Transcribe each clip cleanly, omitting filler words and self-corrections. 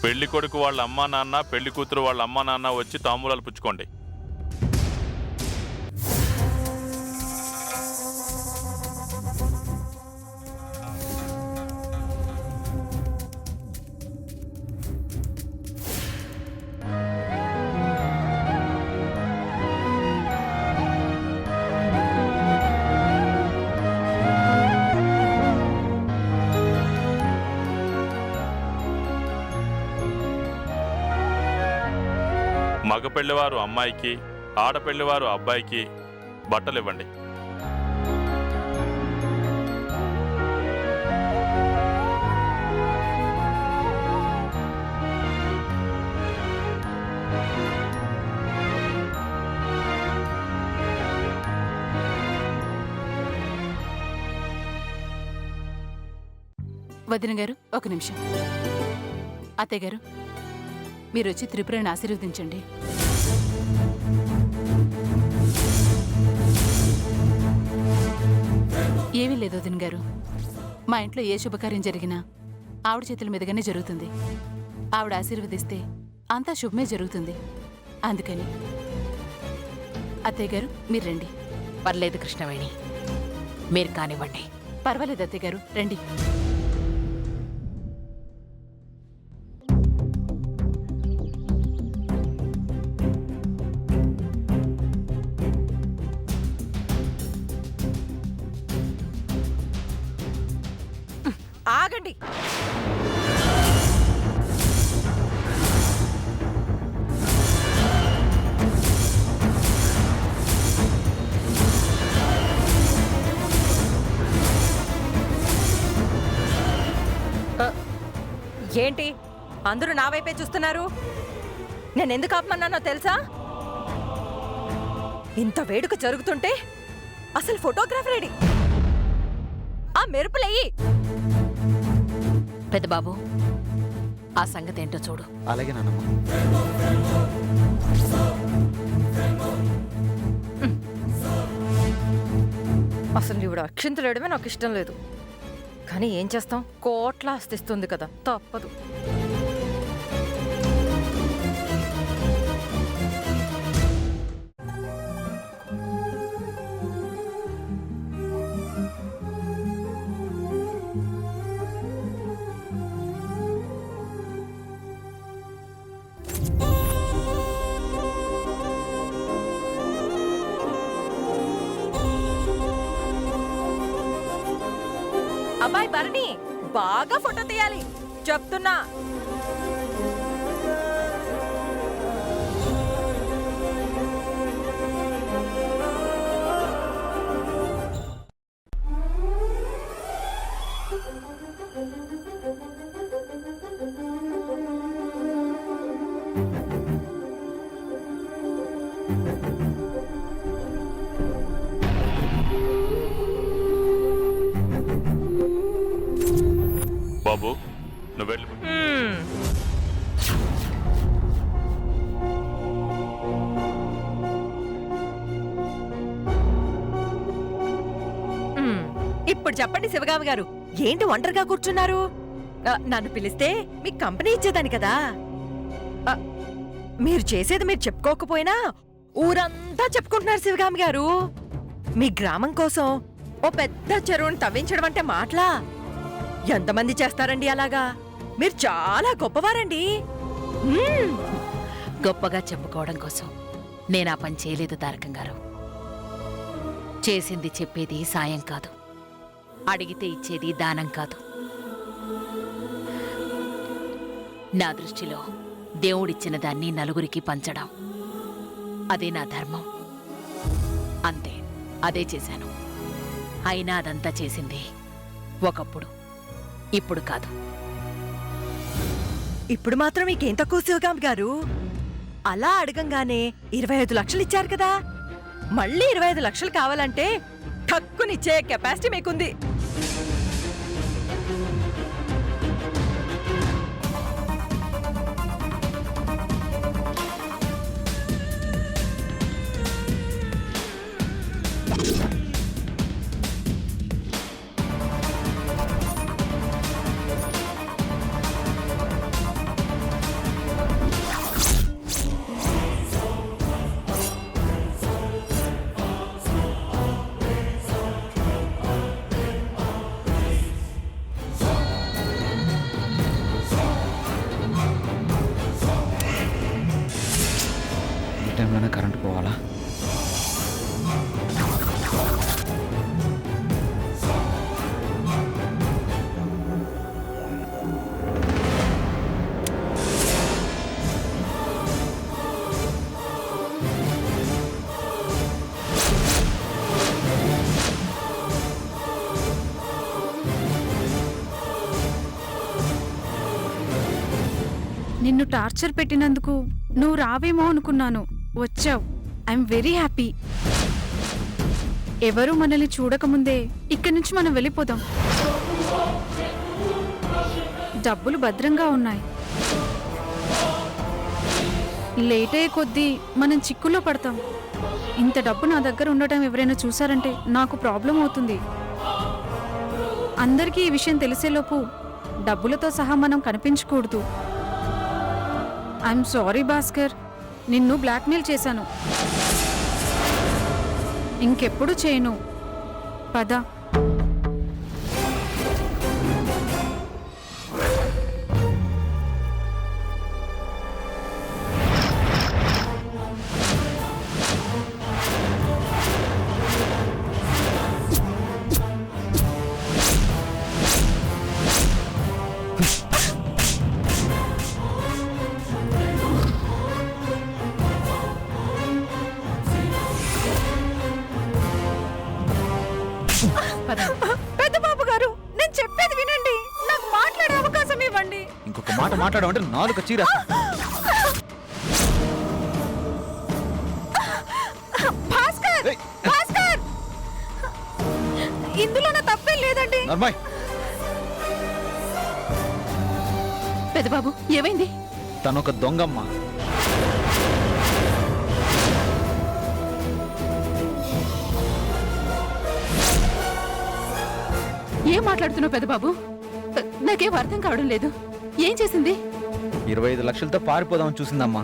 పెళ్లి కొడుకు వాళ్ళ అమ్మా నాన్న, పెళ్లి కూతురు వాళ్ళ అమ్మా నాన్న వచ్చి తాంబూలాలు పుచ్చుకోండి. మగ పెళ్లివారు అమ్మాయికి, ఆడపెళ్లివారు అబ్బాయికి బట్టలు ఇవ్వండి. వదిన గారు, ఒక నిమిషం. అత్తయ్య గారు, మీరు వచ్చి త్రిపురని ఆశీర్వదించండి. ఏమీ లేదు వదిన గారు, మా ఇంట్లో ఏ శుభకార్యం జరిగినా ఆవిడ చేతుల మీదుగానే జరుగుతుంది. ఆవిడ ఆశీర్వదిస్తే అంతా శుభమే జరుగుతుంది. అందుకని అత్తయ్య గారు, మీరు రండి. పర్లేదు కృష్ణవేణి, మీరు కానివ్వండి. పర్వాలేదు అత్తయ్య గారు, రండి. ఆగండి. ఏంటి అందరూ నా వైపే చూస్తున్నారు? నేనెందుకు ఆపమన్నానో తెలుసా? ఇంత వేడుక జరుగుతుంటే అసలు ఫోటోగ్రాఫర్ ఏడి? ఆ మెరుపులయ్యి. పెద్దబాబు, ఆ సంగతి ఏంటో చూడు. అలాగే నాన్నమ్మ. అసలు ఇవిడ అక్షింతలు వేయడమే నాకు ఇష్టం లేదు. కానీ ఏం చేస్తాం, కోట్ల ఆస్తిస్తుంది కదా, తప్పదు. అబ్బాయి భరణి, బాగా ఫోటో తీయాలి చెప్తున్నా. బాబు, నువ్వు వెళ్ళి. ఇప్పుడు చెప్పండి శివగామి గారు, ఏంటి ఒంటరిగా కూర్చున్నారు? నన్ను పిలిస్తే మీకు కంపెనీ ఇచ్చేదాన్ని కదా. మీరు చేసేది మీరు చెప్పుకోకపోయినా ఊరంతా చెప్పుకుంటున్నారు శివగామి గారు. మీ గ్రామం కోసం ఓ పెద్ద చెరువును తవ్వించడం అంటే మాటలా? ఎంతమంది చేస్తారండి అలాగా? మీరు చాలా గొప్పవారండి. గొప్పగా చెప్పుకోవడం కోసం నేను ఆ పని చేయలేదు తారకం గారు. చేసింది చెప్పేది సాయం కాదు, అడిగితే ఇచ్చేది దానం కాదు. నా దృష్టిలో దేవుడిచ్చిన దాన్ని నలుగురికి పంచడం, అదే నా ధర్మం. అంతే, అదే చేశాను. అయినా అదంతా చేసింది ఒకప్పుడు, ఇప్పుడు కాదు. ఇప్పుడు మాత్రం మీకేం తక్కువ శివగామి గారు? అలా అడగంగానే 25 లక్షలు ఇచ్చారు కదా, మళ్ళీ 25 లక్షలు కావాలంటే తక్కువనిచ్చే కెపాసిటీ మీకుంది. టైంలోనే కరెంట్ పోవాలా? నిన్ను టార్చర్ పెట్టినందుకు నువ్వు రావేమో అనుకున్నాను. వచ్చావు. I'm very happy. ఎవరు మనల్ని చూడకముందే ఇక్కడి నుంచి మనం వెళ్ళిపోదాం. డబ్బులు భద్రంగా ఉన్నాయి. లేట్ అయ్యే కొద్దీ మనం చిక్కుల్లో పడతాం. ఇంత డబ్బు నా దగ్గర ఉండటం ఎవరైనా చూసారంటే నాకు ప్రాబ్లం అవుతుంది. అందరికీ ఈ విషయం తెలిసేలోపు డబ్బులతో సహా మనం కనిపించకూడదు. ఐఎమ్ సారీ భాస్కర్, నిన్ను బ్లాక్మెయిల్ చేశాను. ఇంకెప్పుడు చేయను. పద. పెద్ద బాబు గారు, నేను చెప్పేది వినండి. నాకు మాట్లాడే అవకాశం ఇవ్వండి. ఇంకొక మాట మాట్లాడమంటే నాలుగు చీర. భాస్కర్, భాస్కర్, ఇందులో నా తప్పేం లేదండి. నర్మాయ్, పెద్దబాబు ఏమైంది? తనొక దొంగమ్మ. ఏం మాట్లాడుతున్నావు పెద్దబాబు? నాకేం అర్థం కావడం లేదు. ఏం చేసింది? 25 లక్షలతో పారిపోదామని చూసిందమ్మా.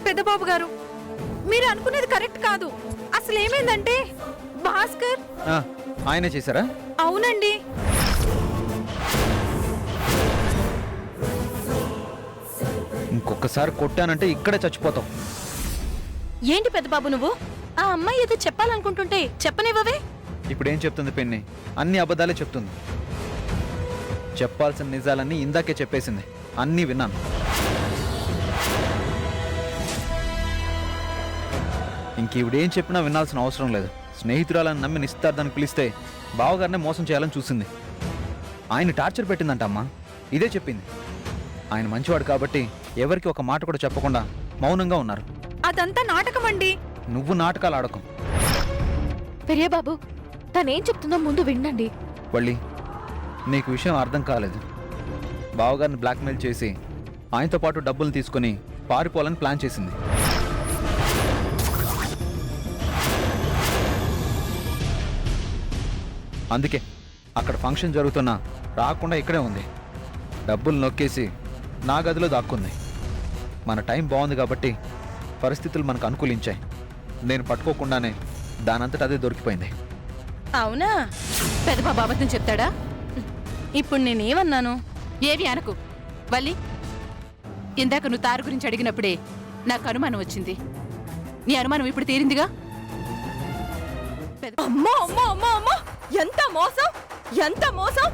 పెద్ద బాబు గారు, మీరు అనుకునేది కరెక్ట్ కాదు. అసలు ఏమైందంటే భాస్కర్. ఆ, ఆయనే చేశారా? అవునండి. ఇంకొకసారి కొట్టానంటే ఇక్కడే చచ్చిపోతావు. ఏంటి పెద్ద బాబు నువ్వు? ఆ అమ్మాయి ఏదో చెప్పాలనుకుంటుంటే చెప్పనివ్వవే. ఇప్పుడేం చెప్తుంది పెన్ని? అన్ని అబద్ధాలే చెప్తుంది. చెప్పాల్సిన నిజాలన్నీ ఇందాకే చెప్పేసింది. అన్నీ విన్నాను. ఇంకీవిడేం చెప్పినా వినాల్సిన అవసరం లేదు. స్నేహితురాలని నమ్మి నిశ్చితార్థానికి పిలిస్తే బావగారినే మోసం చేయాలని చూసింది. ఆయన టార్చర్ పెట్టిందంట అమ్మా. ఇదే చెప్పింది. ఆయన మంచివాడు కాబట్టి ఎవరికి ఒక మాట కూడా చెప్పకుండా మౌనంగా ఉన్నారు. అదంతా నాటకం అండి. నువ్వు నాటకాలు ఆడకం. పెరియబాబు, తనేం చెప్తుందో ముందు వినండి. వల్లి, నీకు విషయం అర్థం కాలేదు. బావగారిని బ్లాక్మెయిల్ చేసి ఆయనతో పాటు డబ్బులు తీసుకుని పారిపోవాలని ప్లాన్ చేసింది. అందుకే అక్కడ ఫంక్షన్ జరుగుతున్నా రాకుండా ఇక్కడే ఉంది. డబ్బులు నొక్కేసి నా గదిలో దాక్కుంది. మన టైం బాగుంది కాబట్టి పరిస్థితులు మనకు అనుకూలించాయి. నేను పట్టుకోకుండానే దానంతట అదే దొరికిపోయింది. అవునా? పెద్దబాబు అబద్ధం చెప్తాడా? ఇప్పుడు నేనేమన్నాను? ఏవి అనకు. వల్లి, ఇందాక నువ్వు తారు గురించి అడిగినప్పుడే నాకు అనుమానం వచ్చింది. నీ అనుమానం ఇప్పుడు తీరిందిగా. అమ్మో అమ్మో అమ్మో అమ్మో, ఎంత మోసం, ఎంత మోసం!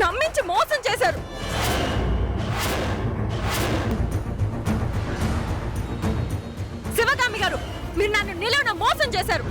నమ్మించి మోసం చేశారు. శివగామి గారు, మీరు నన్ను నిలవన మోసం చేశారు.